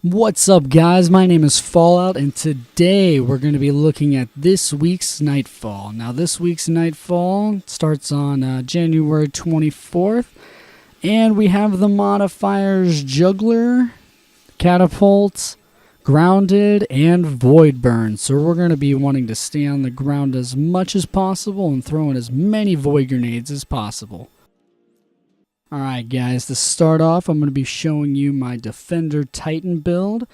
What's up, guys? My name is Fallout, and today we're going to be looking at this week's Nightfall. Now, this week's Nightfall starts on January 24th, and we have the modifiers Juggler, Catapult, Grounded, and Void Burn. So we're going to be wanting to stay on the ground as much as possible and throw in as many Void Grenades as possible. Alright guys, to start off, I'm going to be showing you my Defender Titan build.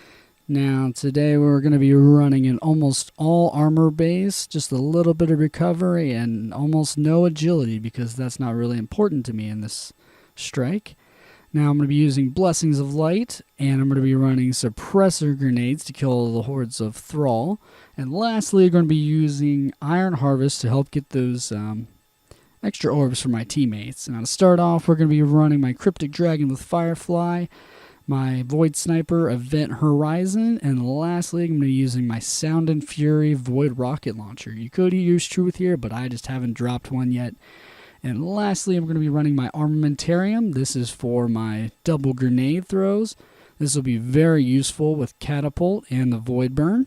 Now today we're going to be running an almost all armor base, just a little bit of recovery and almost no agility because that's not really important to me in this strike. Now I'm going to be using Blessings of Light, and I'm going to be running Suppressor Grenades to kill the hordes of Thrall. And lastly, I'm going to be using Iron Harvest to help get those extra orbs for my teammates. Now to start off, we're going to be running my Cryptic Dragon with Firefly, my Void Sniper Event Horizon, and lastly, I'm going to be using my Sound and Fury Void Rocket Launcher. You could use Truth here, but I just haven't dropped one yet. And lastly, I'm going to be running my Armamentarium. This is for my double grenade throws. This will be very useful with Catapult and the Void Burn.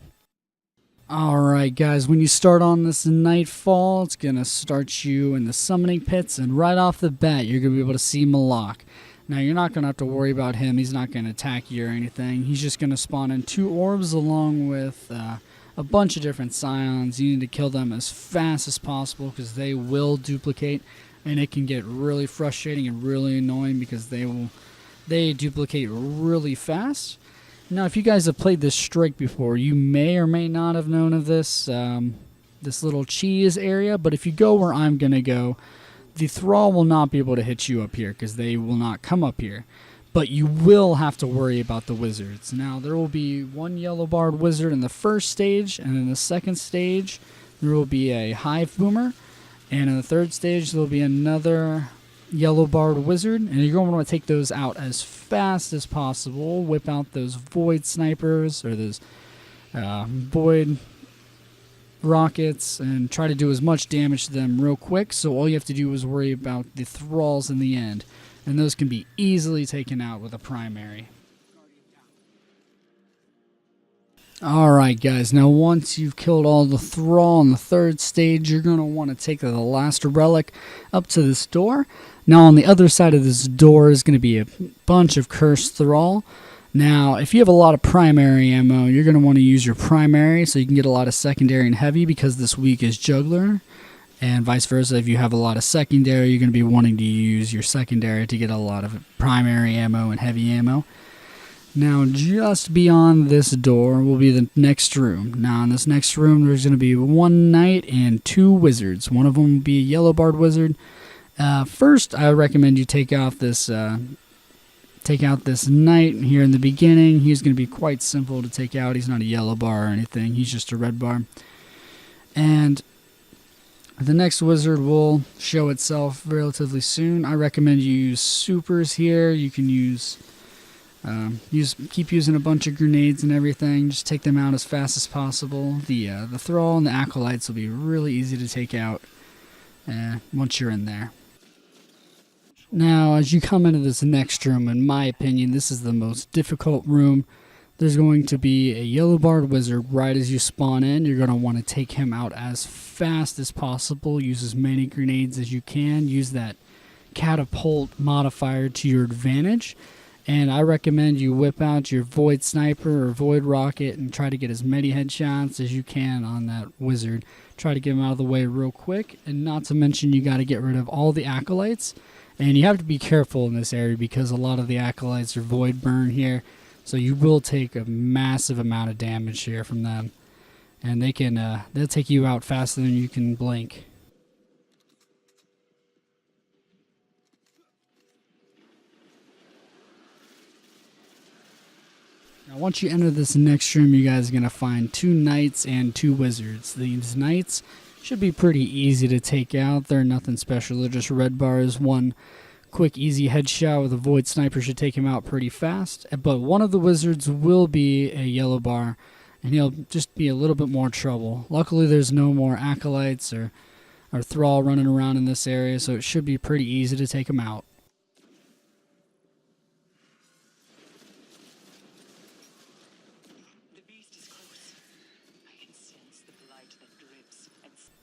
Alright guys, when you start on this Nightfall, it's going to start you in the Summoning Pits, and right off the bat, you're going to be able to see Malak. Now, you're not going to have to worry about him. He's not going to attack you or anything. He's just going to spawn in 2 orbs along with a bunch of different Scions. You need to kill them as fast as possible because they will duplicate, and it can get really frustrating and really annoying because they duplicate really fast. Now, if you guys have played this strike before, you may or may not have known of this this little cheese area, but if you go where I'm going to go, the Thrall will not be able to hit you up here because they will not come up here. But you will have to worry about the wizards. Now, there will be 1 yellow barred wizard in the first stage, and in the second stage, there will be a hive boomer, and in the third stage, there will be another yellow barred wizard, and you're going to want to take those out as fast as possible. Whip out those void snipers or those void rockets and try to do as much damage to them real quick. So all you have to do is worry about the thralls in the end, and those can be easily taken out with a primary. Alright guys, now once you've killed all the Thrall in the third stage, you're going to want to take the last relic up to this door. Now on the other side of this door is going to be a bunch of cursed Thrall. Now if you have a lot of primary ammo, you're going to want to use your primary so you can get a lot of secondary and heavy because this week is Juggler. And vice versa, if you have a lot of secondary, you're going to be wanting to use your secondary to get a lot of primary ammo and heavy ammo. Now, just beyond this door will be the next room. Now, in this next room, there's going to be 1 knight and 2 wizards. One of them will be a yellow barred wizard. First, I recommend you take out this knight here in the beginning. He's going to be quite simple to take out. He's not a yellow bar or anything. He's just a red bar. And the next wizard will show itself relatively soon. I recommend you use supers here. You can keep using a bunch of grenades and everything. Just take them out as fast as possible. The Thrall and the Acolytes will be really easy to take out once you're in there. Now, as you come into this next room, in my opinion, this is the most difficult room. There's going to be a yellow barred wizard right as you spawn in. You're going to want to take him out as fast as possible. Use as many grenades as you can. Use that Catapult modifier to your advantage. And I recommend you whip out your Void Sniper or Void Rocket and try to get as many headshots as you can on that wizard. Try to get him out of the way real quick. And not to mention, you got to get rid of all the Acolytes. And you have to be careful in this area because a lot of the Acolytes are Void Burn here. So you will take a massive amount of damage here from them. And they'll take you out faster than you can blink. Now, once you enter this next room, you guys are going to find 2 knights and 2 wizards. These knights should be pretty easy to take out. They're nothing special. They're just red bars. 1 quick, easy headshot with a Void Sniper should take him out pretty fast. But one of the wizards will be a yellow bar, and he'll just be a little bit more trouble. Luckily, there's no more Acolytes or Thrall running around in this area, so it should be pretty easy to take him out.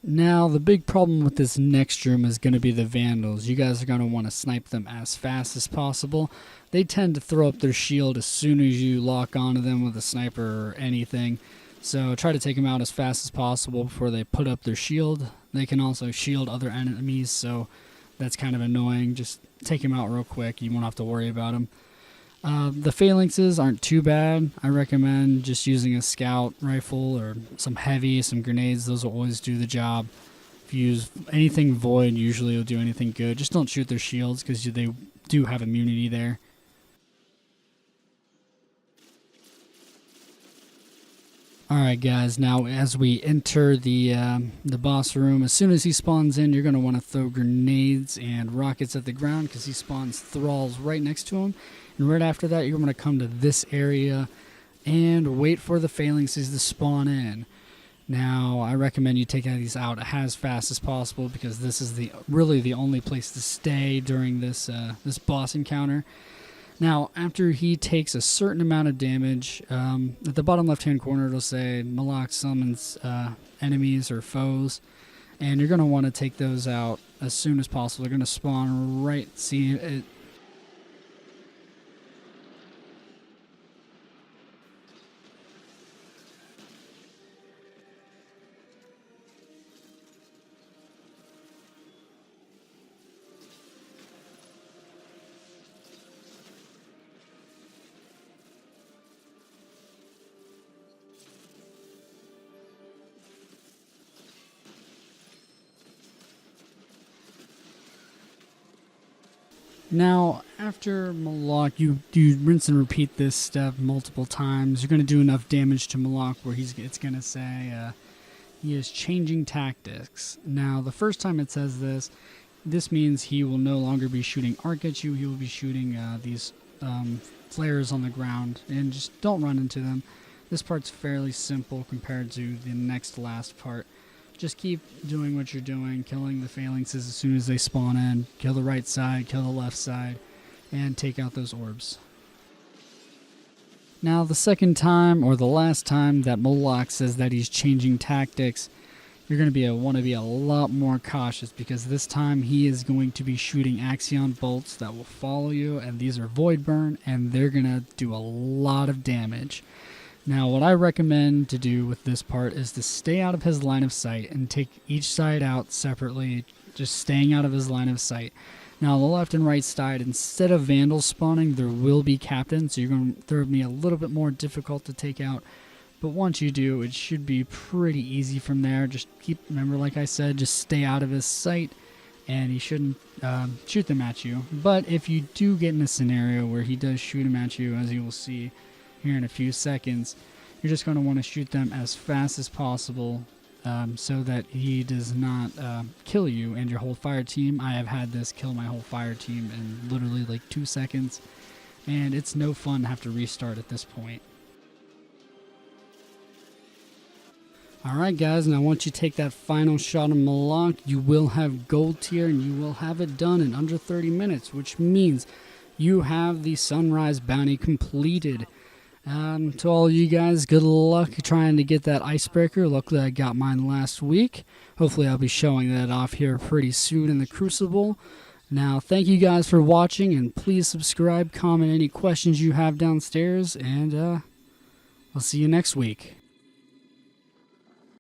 Now, the big problem with this next room is going to be the Vandals. You guys are going to want to snipe them as fast as possible. They tend to throw up their shield as soon as you lock onto them with a sniper or anything. So try to take them out as fast as possible before they put up their shield. They can also shield other enemies, so that's kind of annoying. Just take them out real quick. You won't have to worry about them. The phalanxes aren't too bad. I recommend just using a scout rifle or some heavy, some grenades. Those will always do the job. If you use anything void, usually it'll do anything good. Just don't shoot their shields because they do have immunity there. Alright guys, now as we enter the boss room, as soon as he spawns in, you're going to want to throw grenades and rockets at the ground because he spawns thralls right next to him. And right after that, you're going to come to this area and wait for the phalanxes to spawn in. Now, I recommend you take these out as fast as possible because this is really the only place to stay during this boss encounter. Now, after he takes a certain amount of damage, at the bottom left-hand corner it'll say Malak summons enemies or foes, and you're going to want to take those out as soon as possible. They're going to spawn right, see it. Now, after Malak, you rinse and repeat this step multiple times. You're going to do enough damage to Malak where it's going to say he is changing tactics. Now, the first time it says this means he will no longer be shooting arc at you. He will be shooting these flares on the ground, and just don't run into them. This part's fairly simple compared to the next last part. Just keep doing what you're doing, killing the phalanxes as soon as they spawn in. Kill the right side, kill the left side, and take out those orbs. Now, the second time, or the last time, that Malak says that he's changing tactics, you're going to want to be a lot more cautious because this time he is going to be shooting Axion bolts that will follow you, and these are void burn, and they're going to do a lot of damage. Now, what I recommend to do with this part is to stay out of his line of sight and take each side out separately, just staying out of his line of sight. Now, on the left and right side, instead of Vandals spawning, there will be Captains, so they're going to be a little bit more difficult to take out. But once you do, it should be pretty easy from there. Just remember, like I said, just stay out of his sight, and he shouldn't shoot them at you. But if you do get in a scenario where he does shoot them at you, as you will see here in a few seconds, you're just going to want to shoot them as fast as possible so that he does not kill you and your whole fire team. I have had this kill my whole fire team in literally like 2 seconds, and it's no fun to have to restart at this point. Alright guys, now once you take that final shot of Malak, you will have gold tier and you will have it done in under 30 minutes, which means you have the Sunrise bounty completed. To all you guys, good luck trying to get that Icebreaker. Luckily I got mine last week. Hopefully I'll be showing that off here pretty soon in the Crucible. Now, thank you guys for watching, and please subscribe, comment any questions you have downstairs, and I'll see you next week.